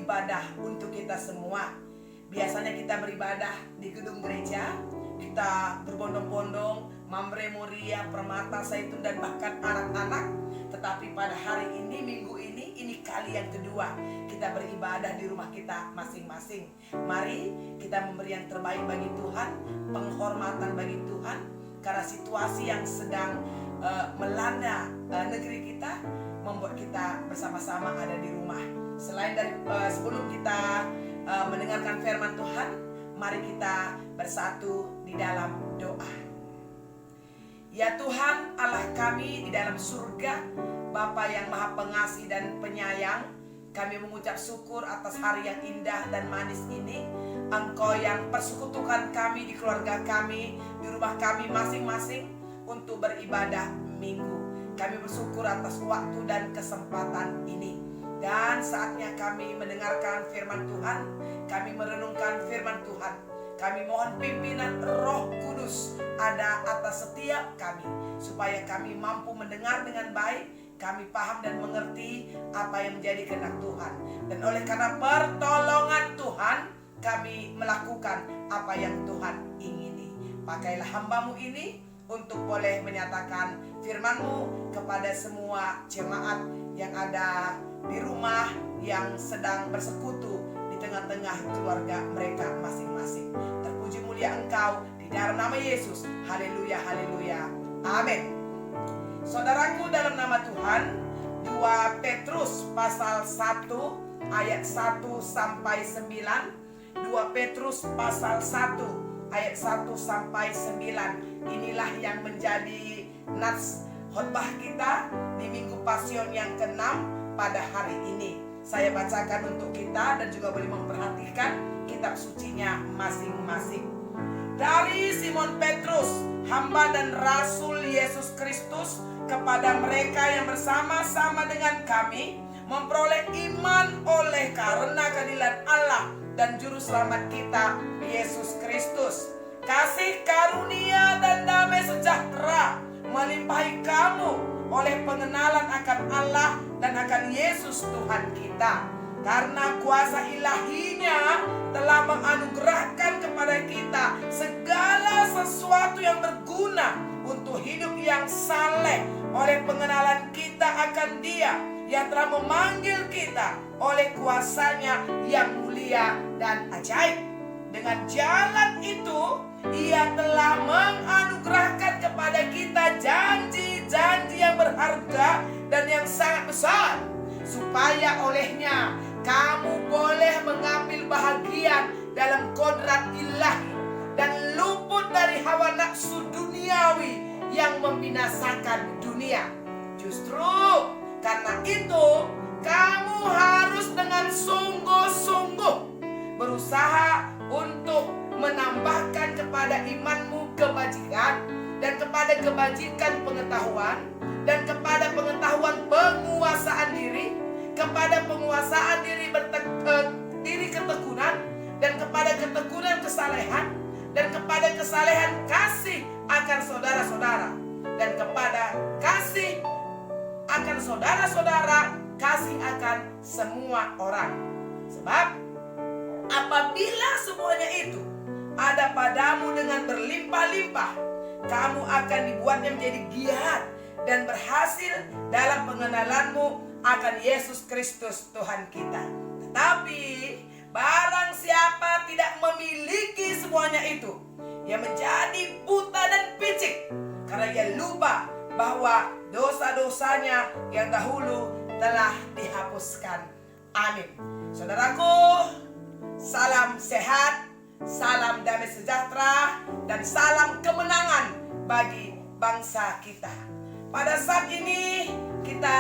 beribadah untuk kita semua. Biasanya kita beribadah di gedung gereja, kita berbondong-bondong, Mamre Moria, Permata, Zaitun, dan bahkan anak-anak. Tetapi pada hari ini, minggu ini kali yang kedua kita beribadah di rumah kita masing-masing. Mari kita memberi yang terbaik bagi Tuhan, penghormatan bagi Tuhan, karena situasi yang sedang melanda negeri kita membuat kita bersama-sama ada di rumah. Selain dari sebelum kita mendengarkan firman Tuhan, mari kita bersatu di dalam doa. Ya Tuhan Allah kami di dalam surga, Bapa yang maha pengasih dan penyayang, kami mengucap syukur atas hari yang indah dan manis ini. Engkau yang persekutukan kami di keluarga kami, di rumah kami masing-masing untuk beribadah minggu. Kami bersyukur atas waktu dan kesempatan ini. Dan saatnya kami mendengarkan firman Tuhan, kami merenungkan firman Tuhan. Kami mohon pimpinan Roh Kudus ada atas setiap kami, supaya kami mampu mendengar dengan baik, kami paham dan mengerti apa yang menjadi kehendak Tuhan. Dan oleh karena pertolongan Tuhan, kami melakukan apa yang Tuhan ingini. Pakailah hamba-Mu ini untuk boleh menyatakan firman-Mu kepada semua jemaat yang ada di rumah, yang sedang bersekutu di tengah-tengah keluarga mereka masing-masing. Terpuji mulia Engkau di dalam nama Yesus. Haleluya, haleluya, amin. Saudaraku dalam nama Tuhan, 2 Petrus pasal 1 ayat 1 sampai 9. 2 Petrus pasal 1 ayat 1 sampai 9. Inilah yang menjadi nats khotbah kita di Minggu Pasion yang ke-6 pada hari ini. Saya bacakan untuk kita dan juga boleh memperhatikan kitab sucinya masing-masing. Dari Simon Petrus, hamba dan rasul Yesus Kristus, kepada mereka yang bersama-sama dengan kami memperoleh iman oleh karena keadilan Allah dan juru selamat kita Yesus Kristus. Kasih karunia dan damai sejahtera melimpahi kamu oleh pengenalan akan Allah dan akan Yesus Tuhan kita. Karena kuasa ilahinya telah menganugerahkan kepada kita segala sesuatu yang berguna untuk hidup yang saleh oleh pengenalan kita akan Dia yang telah memanggil kita oleh kuasanya yang mulia dan ajaib. Dengan jalan itu Ia telah menganugerahkan kepada kita janji-janji yang berharga dan yang sangat besar, supaya olehnya kamu boleh mengambil bahagian dalam kodrat ilahi dan luput dari hawa nafsu duniawi yang membinasakan dunia. Justru karena itu kamu harus dengan sungguh-sungguh berusaha untuk menambahkan kepada imanmu kebajikan, dan kepada kebajikan pengetahuan, dan kepada pengetahuan penguasaan diri, kepada penguasaan diri ketekunan, dan kepada ketekunan kesalehan, dan kepada kesalehan kasih akan saudara-saudara, dan kepada kasih akan saudara-saudara kasih akan semua orang. Sebab apabila semuanya itu ada padamu dengan berlimpah-limpah, kamu akan dibuatnya menjadi giat dan berhasil dalam pengenalanmu akan Yesus Kristus Tuhan kita. Tetapi barang siapa tidak memiliki semuanya itu, ia menjadi buta dan picik, karena ia lupa bahwa dosa-dosanya yang dahulu telah dihapuskan. Amin. Saudaraku, salam sehat, salam damai sejahtera, dan salam kemenangan bagi bangsa kita. Pada saat ini kita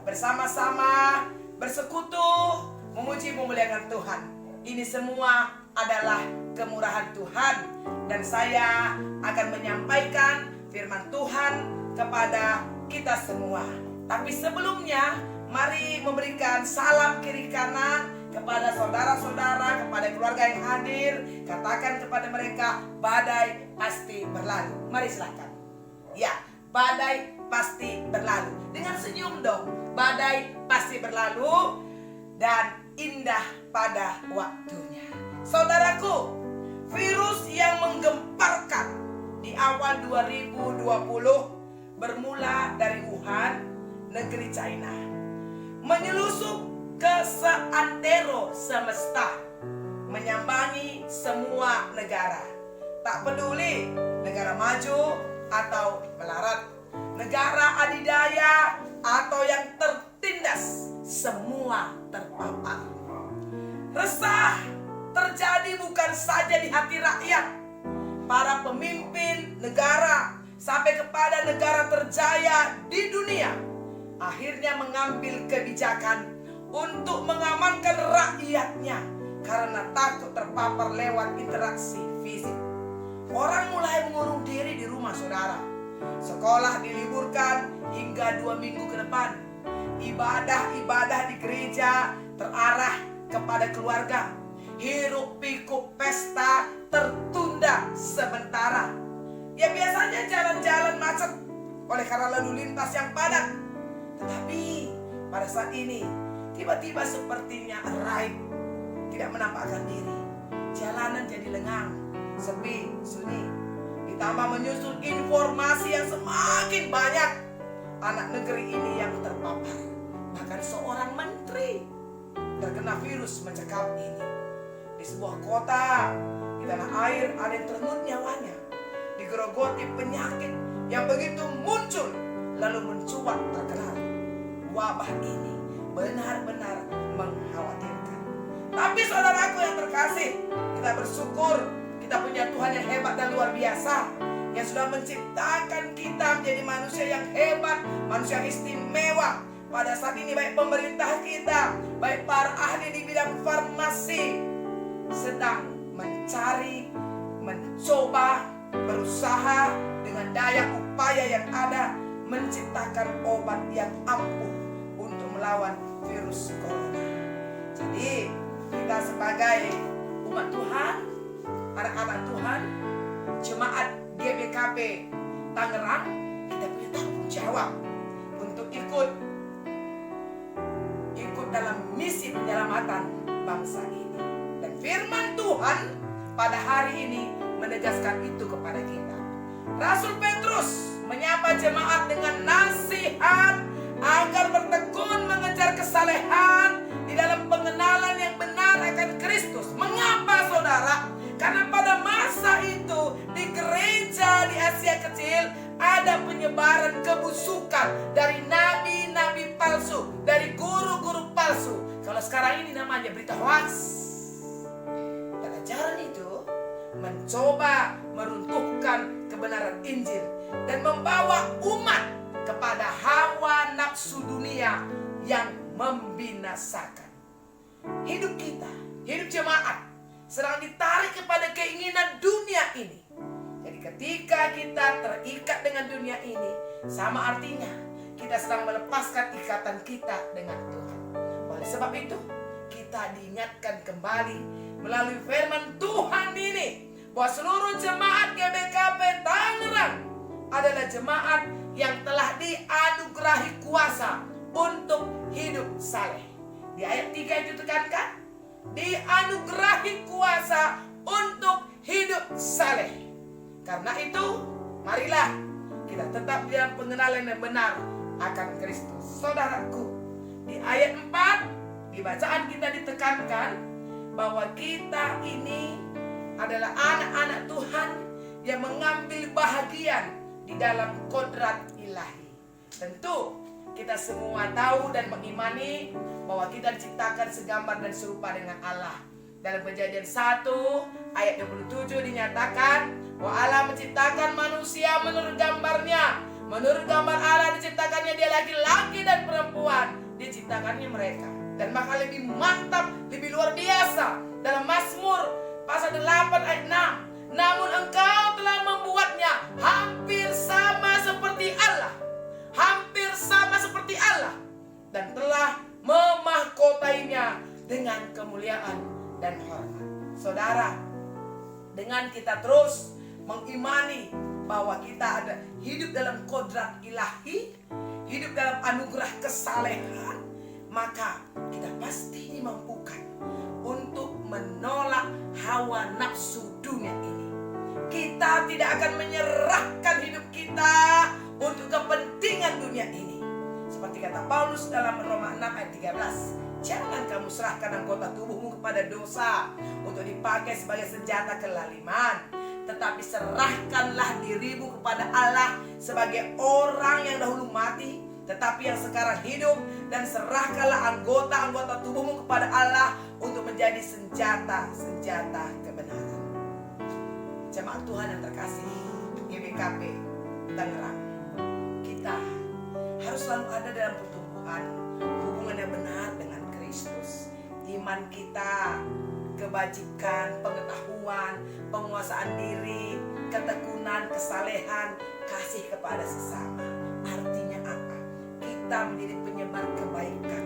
bersama-sama bersekutu memuji memuliakan Tuhan. Ini semua adalah kemurahan Tuhan, dan saya akan menyampaikan firman Tuhan kepada kita semua. Tapi sebelumnya, mari memberikan salam kiri kanan kepada saudara-saudara, kepada keluarga yang hadir. Katakan kepada mereka, badai pasti berlalu. Mari silakan. Ya, badai pasti berlalu. Dengan senyum dong. Badai pasti berlalu. Dan indah pada waktunya. Saudaraku, virus yang menggemparkan di awal 2020 bermula dari Wuhan, negeri China, menyelusup ke seantero semesta, menyambangi semua negara. Tak peduli negara maju atau melarat, negara adidaya atau yang tertindas, semua terpapar. Resah terjadi bukan saja di hati rakyat, para pemimpin negara sampai kepada negara terjaya di dunia akhirnya mengambil kebijakan untuk mengamankan rakyatnya karena takut terpapar lewat interaksi fisik. Orang mulai mengurung diri di rumah, saudara. Sekolah diliburkan hingga 2 minggu ke depan. Ibadah-ibadah di gereja terarah kepada keluarga. Hiruk pikuk pesta tertunda sementara. Ya biasanya jalan-jalan macet oleh karena lalu lintas yang padat. Tetapi pada saat ini tiba-tiba sepertinya raib, tidak menampakkan diri. Jalanan jadi lengang, sepi, sunyi. Ditambah menyusul informasi yang semakin banyak. Anak negeri ini yang terpapar. Bahkan seorang menteri terkena virus mencekam ini. Di sebuah kota di tanah air ada yang terenggut nyawanya, digerogoti penyakit yang begitu muncul lalu mencuat terkenal. Wabah ini benar-benar mengkhawatirkan. Tapi saudaraku yang terkasih, kita bersyukur kita punya Tuhan yang hebat dan luar biasa, yang sudah menciptakan kita menjadi manusia yang hebat, manusia yang istimewa. Pada saat ini baik pemerintah kita, baik para ahli di bidang farmasi sedang mencari, mencoba, berusaha dengan daya upaya yang ada menciptakan obat yang ampuh untuk melawan virus corona. Jadi kita sebagai umat Tuhan, anak-anak Tuhan, jemaat GBKP Tangerang, kita punya tanggung jawab untuk ikut dalam misi penyelamatan bangsa ini. Dan firman Tuhan pada hari ini menegaskan itu kepada kita. Rasul Petrus menyapa jemaat dengan nasihat agar bertekun mengejar kesalehan di dalam pengenalan yang benar akan Kristus. Mengapa, saudara? Karena pada masa itu di gereja di Asia Kecil ada penyebaran kebusukan dari nabi-nabi palsu, dari guru-guru palsu. Kalau sekarang ini namanya berita hoax. Dan ajaran itu mencoba meruntuhkan kebenaran Injil dan membawa umat kepada hawa nafsu dunia yang membinasakan. Hidup kita, hidup jemaat sedang ditarik kepada keinginan dunia ini. Jadi ketika kita terikat dengan dunia ini, sama artinya kita sedang melepaskan ikatan kita dengan Tuhan. Oleh sebab itu, kita diingatkan kembali melalui firman Tuhan ini bahwa seluruh jemaat GBKP Tangerang adalah jemaat yang telah dianugerahi kuasa untuk hidup saleh. Di ayat 3 itu tekankan, dianugerahi kuasa untuk hidup saleh. Karena itu, marilah kita tetap dalam pengenalan yang benar akan Kristus. Saudaraku, di ayat 4 di bacaan kita ditekankan bahwa kita ini adalah anak-anak Tuhan yang mengambil bahagian di dalam kodrat ilahi. Tentu kita semua tahu dan mengimani bahwa kita diciptakan segambar dan serupa dengan Allah. Dalam Kejadian 1 ayat 27 dinyatakan bahwa Allah menciptakan manusia menurut gambarnya. Menurut gambar Allah diciptakannya dia laki-laki dan perempuan, diciptakannya mereka. Dan maka lebih mantap, lebih luar biasa dalam Mazmur pasal 8 ayat 6. Namun engkau telah membuatnya hampir sama seperti Allah. Hampir sama seperti Allah. Dan telah memahkotainya dengan kemuliaan dan hormat. Saudara, dengan kita terus mengimani bahwa kita ada hidup dalam kodrat ilahi, hidup dalam anugerah kesalehan, maka kita pasti dimampukan hawa nafsu dunia ini. Kita tidak akan menyerahkan hidup kita untuk kepentingan dunia ini. Seperti kata Paulus dalam Roma 6 ayat 13, jangan kamu serahkan anggota tubuhmu kepada dosa untuk dipakai sebagai senjata kelaliman, tetapi serahkanlah dirimu kepada Allah sebagai orang yang dahulu mati tetapi yang sekarang hidup, dan serahkanlah anggota-anggota tubuhmu kepada Allah untuk menjadi senjata-senjata kebenaran. Jemaat Tuhan yang terkasih, GBKP Tangerang, kita harus selalu ada dalam pertumbuhan hubungan yang benar dengan Kristus. Iman kita, kebajikan, pengetahuan, penguasaan diri, ketekunan, kesalehan, kasih kepada sesama. Artinya apa? Kita menjadi penyebar kebaikan,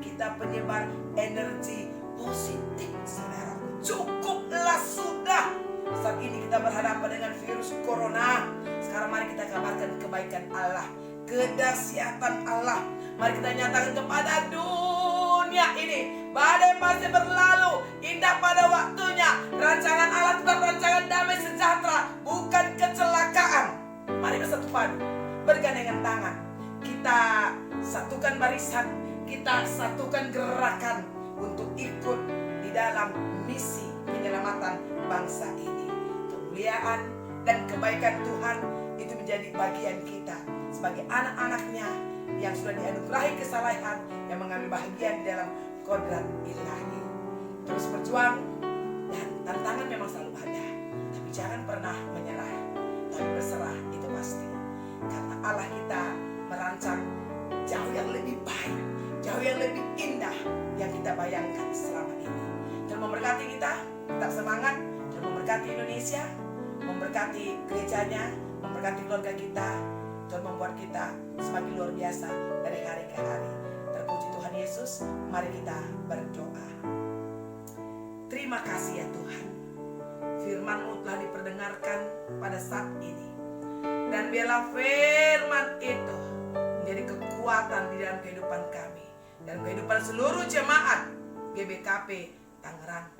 kita penyebar energi positif, saudara. Cukuplah sudah. Saat ini kita berhadapan dengan virus corona. Sekarang mari kita kabarkan kebaikan Allah, kedahsyatan Allah. Mari kita nyatakan kepada dunia ini, badai masih berlalu, indah pada waktunya. Rancangan Allah tetap rancangan damai sejahtera, bukan kecelakaan. Mari bersatu padu, bergandengan tangan. Kita satukan barisan, kita satukan gerakan untuk ikut di dalam misi penyelamatan bangsa ini. Kemuliaan dan kebaikan Tuhan itu menjadi bagian kita sebagai anak-anaknya yang sudah dianugerahi kesalehan, yang mengambil bagian di dalam kodrat ilahi. Terus berjuang, dan tantangan memang selalu ada, tapi jangan pernah menyerah, tapi berserah itu pasti. Karena Allah kita merancang jauh yang lebih baik, jauh yang lebih indah yang kita bayangkan selama ini. Tuhan memberkati kita, tetap semangat. Tuhan memberkati Indonesia, memberkati gerejanya, memberkati keluarga kita. Tuhan membuat kita semakin luar biasa dari hari ke hari. Terpuji Tuhan Yesus. Mari kita berdoa. Terima kasih ya Tuhan, firman-Mu telah diperdengarkan pada saat ini, dan biarlah firman itu menjadi kekuatan di dalam kehidupan kami dan kehidupan seluruh jemaat GBKP Tangerang.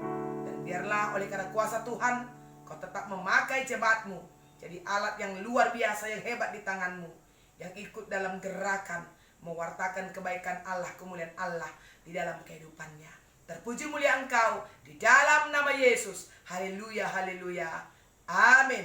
Dan biarlah oleh karena kuasa Tuhan, Kau tetap memakai jemaat-Mu jadi alat yang luar biasa, yang hebat di tangan-Mu, yang ikut dalam gerakan mewartakan kebaikan Allah, kemuliaan Allah di dalam kehidupannya. Terpuji mulia Engkau di dalam nama Yesus. Haleluya, haleluya. Amin.